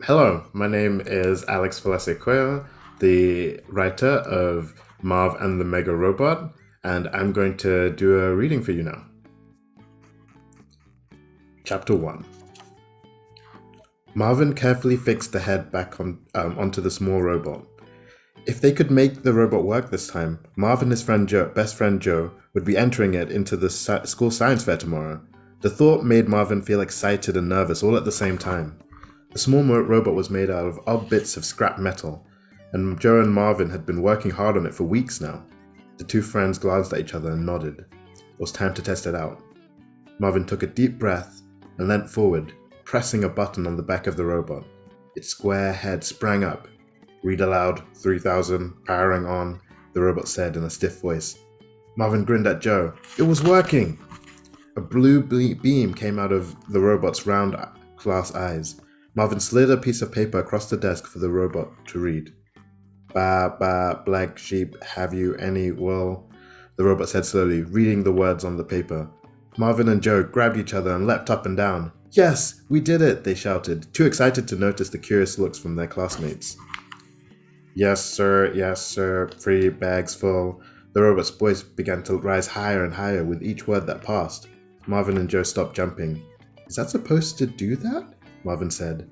Hello, my name is Alex Falase-Koya, the writer of Marv and the Mega Robot, and I'm going to do a reading for you now. Chapter 1. Marvin carefully fixed the head back onto the small robot. If they could make the robot work this time, Marv and his best friend Joe would be entering it into the school science fair tomorrow. The thought made Marvin feel excited and nervous all at the same time. The small robot was made out of odd bits of scrap metal, and Joe and Marvin had been working hard on it for weeks now. The two friends glanced at each other and nodded. It was time to test it out. Marvin took a deep breath and leant forward, pressing a button on the back of the robot. Its square head sprang up. "Read aloud, 3000, powering on," the robot said in a stiff voice. Marvin grinned at Joe. It was working! A blue beam came out of the robot's round glass eyes. Marvin slid a piece of paper across the desk for the robot to read. "Ba, ba, black sheep, have you any wool?" the robot said slowly, reading the words on the paper. Marvin and Joe grabbed each other and leapt up and down. "Yes, we did it!" they shouted, too excited to notice the curious looks from their classmates. Yes, sir, 3 bags full." The robot's voice began to rise higher and higher with each word that passed. Marvin and Joe stopped jumping. "Is that supposed to do that?" Marvin said.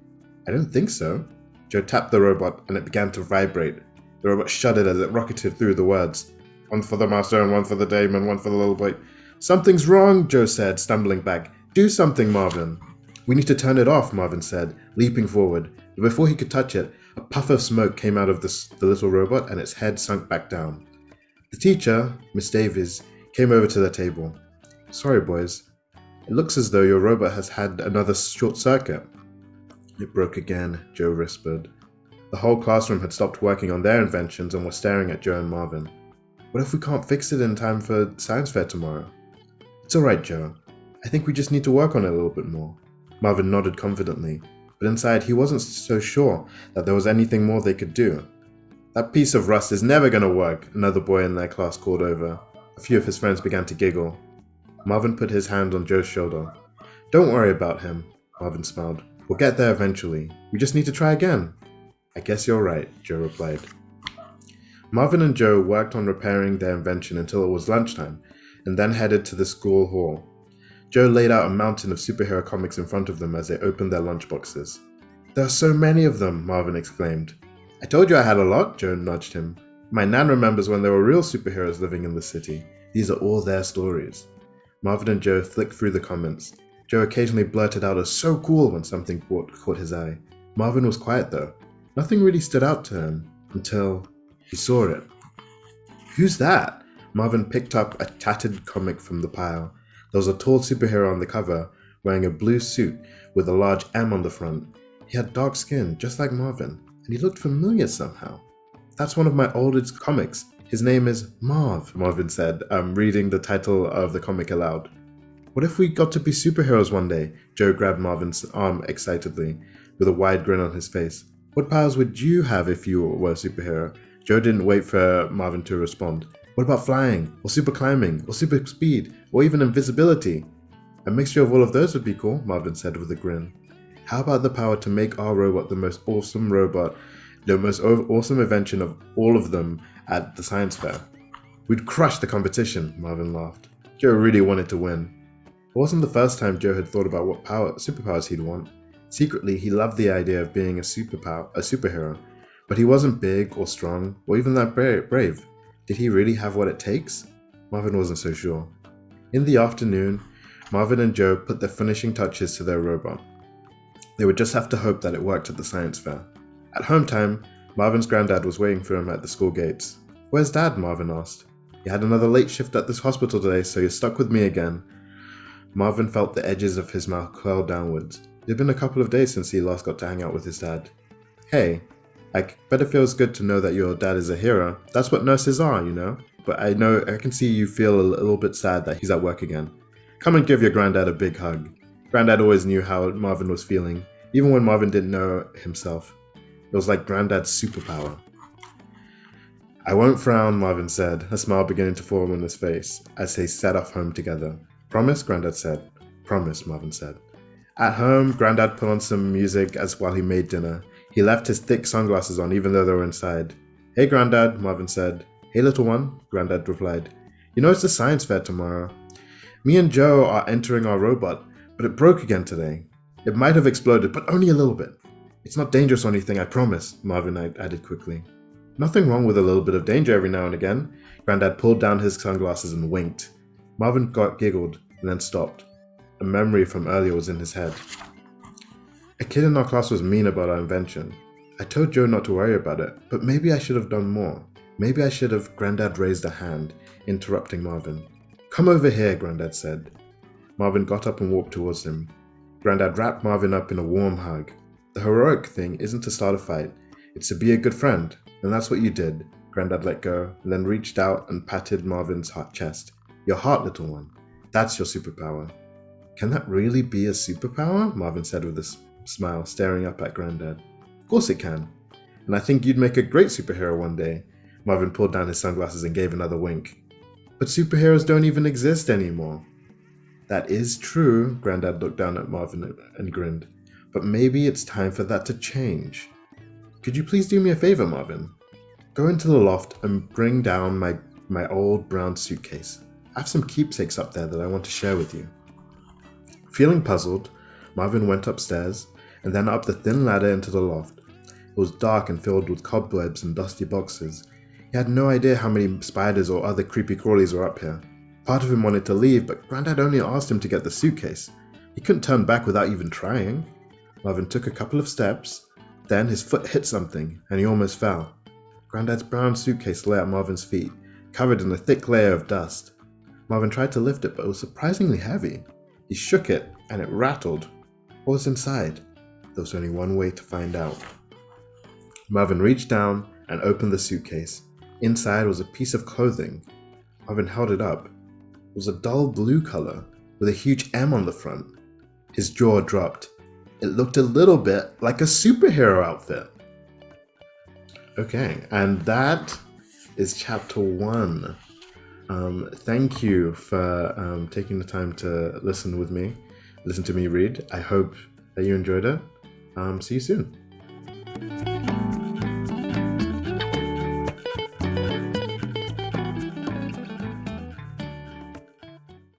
"I don't think so." Joe tapped the robot and it began to vibrate. The robot shuddered as it rocketed through the words. "One for the master and one for the dame and one for the little boy." "Something's wrong," Joe said, stumbling back. "Do something, Marvin." "We need to turn it off," Marvin said, leaping forward. But before he could touch it, a puff of smoke came out of the little robot and its head sunk back down. The teacher, Miss Davies, came over to the table. "Sorry, boys. It looks as though your robot has had another short circuit." "It broke again," Joe whispered. The whole classroom had stopped working on their inventions and were staring at Joe and Marvin. "What if we can't fix it in time for science fair tomorrow?" "It's alright, Joe. I think we just need to work on it a little bit more." Marvin nodded confidently, but inside he wasn't so sure that there was anything more they could do. "That piece of rust is never gonna work," another boy in their class called over. A few of his friends began to giggle. Marvin put his hand on Joe's shoulder. "Don't worry about him," Marvin smiled. "We'll get there eventually. We just need to try again." "I guess you're right," Joe replied. Marvin and Joe worked on repairing their invention until it was lunchtime, and then headed to the school hall. Joe laid out a mountain of superhero comics in front of them as they opened their lunchboxes. "There are so many of them," Marvin exclaimed. "I told you I had a lot," Joe nudged him. "My nan remembers when there were real superheroes living in the city. These are all their stories." Marvin and Joe flicked through the comments. Joe occasionally blurted out a "so cool" when something caught his eye. Marvin was quiet though. Nothing really stood out to him until he saw it. "Who's that?" Marvin picked up a tattered comic from the pile. There was a tall superhero on the cover, wearing a blue suit with a large M on the front. He had dark skin, just like Marvin, and he looked familiar somehow. "That's one of my oldest comics. His name is Marv," Marvin said, reading the title of the comic aloud. "What if we got to be superheroes one day?" Joe grabbed Marvin's arm excitedly, with a wide grin on his face. "What powers would you have if you were a superhero?" Joe didn't wait for Marvin to respond. "What about flying, or super climbing, or super speed, or even invisibility?" "A mixture of all of those would be cool," Marvin said with a grin. "How about the power to make our robot, the most awesome invention of all of them at the science fair?" "We'd crush the competition," Marvin laughed. Joe really wanted to win. It wasn't the first time Joe had thought about what superpowers he'd want. Secretly, he loved the idea of being a superhero, but he wasn't big or strong or even that brave. Did he really have what it takes? Marvin wasn't so sure. In the afternoon, Marvin and Joe put the finishing touches to their robot. They would just have to hope that it worked at the science fair. At home time, Marvin's granddad was waiting for him at the school gates. "Where's Dad?" Marvin asked. "He had another late shift at this hospital today, so you're stuck with me again." Marvin felt the edges of his mouth curl downwards. It had been a couple of days since he last got to hang out with his dad. "Hey, I bet it feels good to know that your dad is a hero. That's what nurses are, you know. But I can see you feel a little bit sad that he's at work again. Come and give your granddad a big hug." Granddad always knew how Marvin was feeling, even when Marvin didn't know himself. It was like Granddad's superpower. "I won't frown," Marvin said, a smile beginning to form on his face as they set off home together. "Promise?" Granddad said. "Promise," Marvin said. At home, Grandad put on some music as while he made dinner. He left his thick sunglasses on even though they were inside. "Hey, Grandad," Marvin said. "Hey, little one," Grandad replied. "You know it's the science fair tomorrow. Me and Joe are entering our robot, but it broke again today. It might have exploded, but only a little bit. It's not dangerous or anything, I promise," Marvin added quickly. "Nothing wrong with a little bit of danger every now and again." Grandad pulled down his sunglasses and winked. Marvin giggled and then stopped. A memory from earlier was in his head. "A kid in our class was mean about our invention. I told Joe not to worry about it, but maybe I should have done more. Maybe I should have." Grandad raised a hand, interrupting Marvin. "Come over here," Grandad said. Marvin got up and walked towards him. Grandad wrapped Marvin up in a warm hug. "The heroic thing isn't to start a fight, it's to be a good friend, and that's what you did." Grandad let go, and then reached out and patted Marvin's hot chest. "Your heart, little one. That's your superpower." "Can that really be a superpower?" Marvin said with a smile, staring up at Grandad. "Of course it can. And I think you'd make a great superhero one day." Marvin pulled down his sunglasses and gave another wink. "But superheroes don't even exist anymore." "That is true," Grandad looked down at Marvin and grinned. "But maybe it's time for that to change. Could you please do me a favor, Marvin? Go into the loft and bring down my old brown suitcase. I have some keepsakes up there that I want to share with you." Feeling puzzled, Marvin went upstairs and then up the thin ladder into the loft. It was dark and filled with cobwebs and dusty boxes. He had no idea how many spiders or other creepy crawlies were up here. Part of him wanted to leave, but Grandad only asked him to get the suitcase. He couldn't turn back without even trying. Marvin took a couple of steps, then his foot hit something, and he almost fell. Grandad's brown suitcase lay at Marvin's feet, covered in a thick layer of dust. Marvin tried to lift it, but it was surprisingly heavy. He shook it, and it rattled. What was inside? There was only one way to find out. Marvin reached down and opened the suitcase. Inside was a piece of clothing. Marvin held it up. It was a dull blue color, with a huge M on the front. His jaw dropped. It looked a little bit like a superhero outfit. Okay, and that is chapter 1. Thank you for taking the time to listen to me read. I hope that you enjoyed it. See you soon.